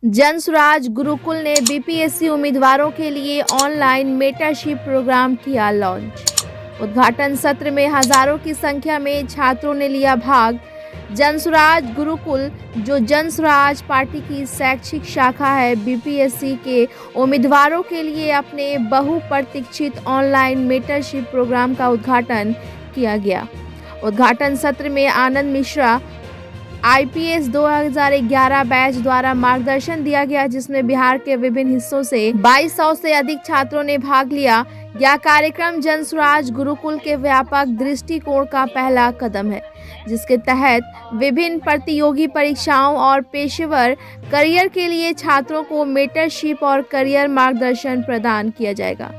जनसुराज गुरुकुल ने बीपीएससी उम्मीदवारों के लिए ऑनलाइन मेंटरशिप प्रोग्राम किया लॉन्च। उद्घाटन सत्र में हजारों की संख्या में छात्रों ने लिया भाग। जनसुराज गुरुकुल, जो जनसुराज पार्टी की शैक्षिक शाखा है, बीपीएससी के उम्मीदवारों के लिए अपने बहुप्रतीक्षित ऑनलाइन मेंटरशिप प्रोग्राम का उद्घाटन किया गया। उद्घाटन सत्र में आनंद मिश्रा आईपीएस 2011 बैच द्वारा मार्गदर्शन दिया गया, जिसमें बिहार के विभिन्न हिस्सों से 2200 से अधिक छात्रों ने भाग लिया। यह कार्यक्रम जनसुराज गुरुकुल के व्यापक दृष्टिकोण का पहला कदम है, जिसके तहत विभिन्न प्रतियोगी परीक्षाओं और पेशेवर करियर के लिए छात्रों को मेंटरशिप और करियर मार्गदर्शन प्रदान किया जाएगा।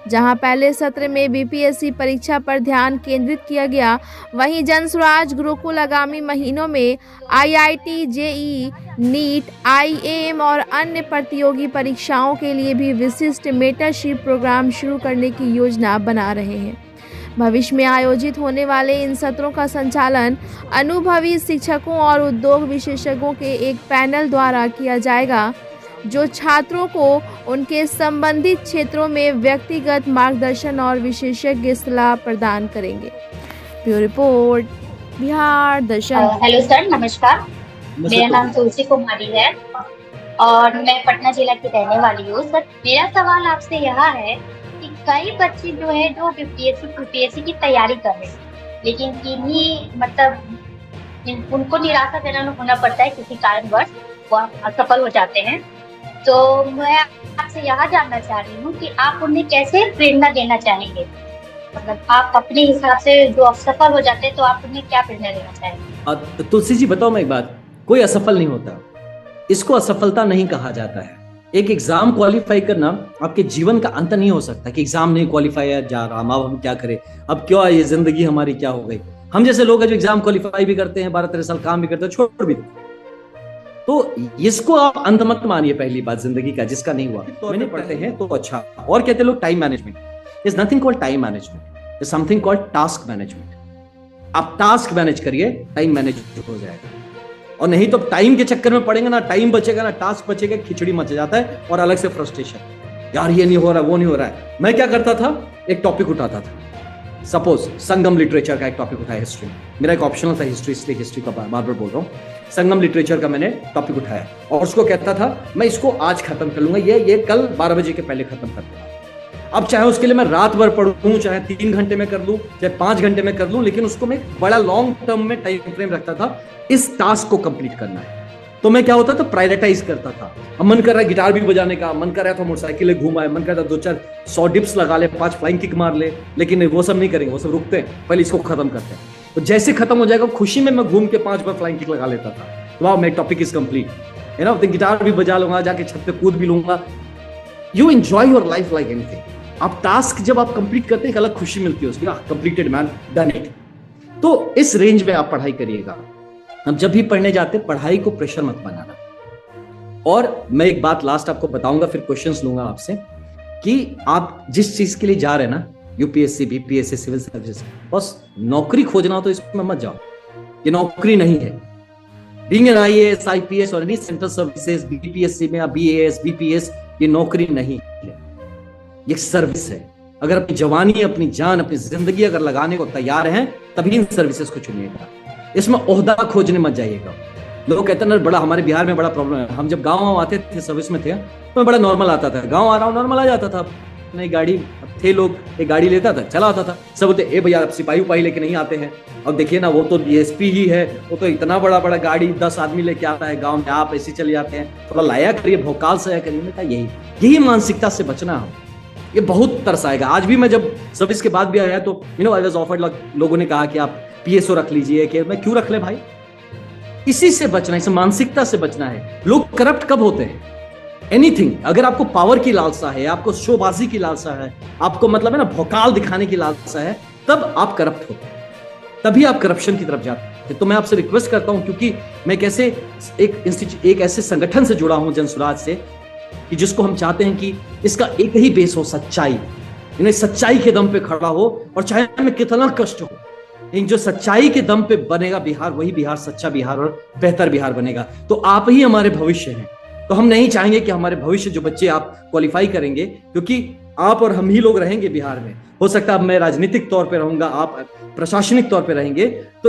जहां पहले सत्र में बीपीएससी परीक्षा पर ध्यान केंद्रित किया गया, वहीं जनसुराज गुरुकुल आगामी महीनों में आईआईटी, जेईई, नीट, आईएएम और अन्य प्रतियोगी परीक्षाओं के लिए भी विशिष्ट मेंटरशिप प्रोग्राम शुरू करने की योजना बना रहे हैं। भविष्य में आयोजित होने वाले इन सत्रों का संचालन अनुभवी शिक्षकों और उद्योग विशेषज्ञों के एक पैनल द्वारा किया जाएगा, जो छात्रों को उनके संबंधित क्षेत्रों में व्यक्तिगत मार्गदर्शन और विशेषज्ञ सलाह प्रदान करेंगे। ब्यूरो रिपोर्ट, बिहार दर्शन। हेलो सर, नमस्कार। मेरा नाम तुलसी कुमारी है और मैं पटना जिला की रहने वाली हूँ। सर, मेरा सवाल आपसे यह है कि कई बच्चे जो है जो यूपीएससी की तैयारी कर रहे हैं, लेकिन उनको निराशाजनक होना पड़ता है, किसी कारणवश वो असफल हो जाते हैं। तो मैं आपसे यह जानना चाह रही हूँ कि आप उन्हें कैसे प्रेरणा देना चाहेंगे। मतलब आप अपने हिसाब से जो असफल हो जाते हैं तो आप उन्हें क्या प्रेरणा देना चाहेंगे? तुलसी जी, बताओ मैं एक बात, कोई असफल नहीं होता, इसको असफलता नहीं कहा जाता है। एक एग्जाम क्वालिफाई करना आपके जीवन का अंत नहीं हो सकता कि एग्जाम नहीं क्वालिफाई जा रहा, अब हम क्या करें, अब क्या ये जिंदगी हमारी क्या हो गई। हम जैसे लोग हैं जो एग्जाम क्वालिफाई भी करते हैं, 12-13 साल काम भी करते हैं, छोड़ भी देते हैं। तो इसको आप अंत मत मानिए, पहली बात जिंदगी का, जिसका नहीं हुआ तो मैंने पढ़ते हैं तो अच्छा। और कहते लोग time management is nothing called time management, is something called task management. आप टास्क मैनेज करिए, टाइम मैनेज हो जाएगा। और नहीं तो टाइम के चक्कर में पड़ेंगे, ना टाइम बचेगा ना टास्क बचेगा, खिचड़ी मच जाता है और अलग से फ्रस्ट्रेशन, यार ये नहीं हो रहा, वो नहीं हो रहा है। मैं क्या करता था, एक टॉपिक उठाता था, सपोज संगम लिटरेचर का एक टॉपिक उठाया, हिस्ट्री, मेरा एक ऑप्शनल था हिस्ट्री, इसलिए हिस्ट्री का बार बार बोल रहा हूँ। संगम लिटरेचर का मैंने टॉपिक उठाया और उसको कहता था मैं इसको आज खत्म कर लूंगा, ये कल 12 बजे के पहले खत्म कर दूंगा। अब चाहे उसके लिए मैं रात भर पढ़ूं, चाहे 3 घंटे में कर लूं, चाहे 5 घंटे में कर लूं, लेकिन उसको मैं बड़ा लॉन्ग टर्म में टाइम फ्रेम रखता था, इस टास्क को कंप्लीट करना है। तो मैं क्या होता था, प्रायोरिटाइज करता था। अब मन कर रहा है गिटार भी बजाने का, मन कर रहा था मोटरसाइकिल घूम आए, मन कर रहा था 2-4 डिप्स लगा ले, 5 फ्लाइंग किक मार ले, लेकिन वो सब नहीं करेंगे, वो सब रुकते हैं, पहले इसको खत्म करते हैं। तो जैसे खत्म हो जाएगा, खुशी में मैं घूम के 5 बार फ्लाइंग किक लगा लेता था, वाह मेरा टॉपिक इज कंप्लीट, है ना। तो गिटार भी बजा लूंगा, जाके छत पे कूद भी लूंगा। You enjoy your life like anything. आप टास्क जब आप कंप्लीट करते हैं, एक अलग खुशी मिलती है उसकी, कंप्लीटेड मैन, डन इट। तो इस रेंज में आप पढ़ाई करिएगा। अब जब भी पढ़ने जाते, पढ़ाई को प्रेशर मत बनाना। और मैं एक बात लास्ट आपको बताऊंगा, फिर क्वेश्चंस लूंगा आपसे, कि आप जिस चीज के लिए जा रहे हैं ना, यूपीएससी, बीपीएससी, सिविल सर्विस, बस नौकरी खोजना हो तो इसमें मत जाओ, ये नौकरी नहीं है। बीइंग एन आईएएस, आईपीएस और एनी सेंट्रल सर्विसेज, बीपीएससी में बीएएस, बीपीएस, ये नौकरी नहीं है, ये सर्विस है। अगर अपनी जवानी, अपनी जान, अपनी जिंदगी अगर लगाने को तैयार हैं, तभी इन सर्विसेज को चुनिएगा। इसमें ओहदा खोजने मत जाइएगा। लोग कहते हैं ना, बड़ा हमारे बिहार में बड़ा प्रॉब्लम है। हम जब गाँव आते थे, सर्विस में थे, तो बड़ा नॉर्मल आता था, गाँव आ रहा हूँ नॉर्मल आ जाता था। अपनी गाड़ी थे, लोग एक गाड़ी लेता था, चला आता था, सब बोलते ए भैया आप सिपाही उपाही लेके नहीं आते हैं। अब देखिए ना, वो तो डीएसपी ही है, वो तो इतना बड़ा बड़ा गाड़ी 10 आदमी लेके आता है गाँव में, आप ऐसे चले जाते हैं, थोड़ा लाया करिए, भोकाल से आया करिए। मैं कहा यही मानसिकता से बचना हो, ये बहुत तरस आएगा। आज भी मैं जब सर्विस के बाद भी आया तो आई वाज ऑफर्ड, लोगों ने कहा कि आप पीएसओ रख लीजिए, कि मैं क्यों रख ले भाई। इसी से बचना है, इस मानसिकता से बचना है। लोग करप्ट कब होते हैं, एनीथिंग, अगर आपको पावर की लालसा है, आपको शोबाजी की लालसा है, आपको मतलब है ना भौकाल दिखाने की लालसा है, तब आप करप्ट होते हैं, तभी आप करप्शन की तरफ जाते हैं। तो मैं आपसे रिक्वेस्ट करता हूं, क्योंकि मैं कैसे एक ऐसे संगठन से जुड़ा हूं, जनसुराज से, कि जिसको हम चाहते हैं कि इसका एक ही बेस हो, सच्चाई, इन्हें सच्चाई के दम पे खड़ा हो, और चाहे हमें कितना कष्ट हो, लेकिन जो सच्चाई के दम पे बनेगा बिहार, वही बिहार सच्चा बिहार और बेहतर बिहार बनेगा। तो आप ही हमारे भविष्य हैं, तो हम नहीं चाहेंगे कि हमारे भविष्य जो बच्चे आप क्वालिफाई करेंगे, क्योंकि आप और हम ही लोग रहेंगे बिहार में। हो सकता है अब मैं राजनीतिक तौर पे रहूंगा, आप प्रशासनिक तौर पे रहेंगे, तो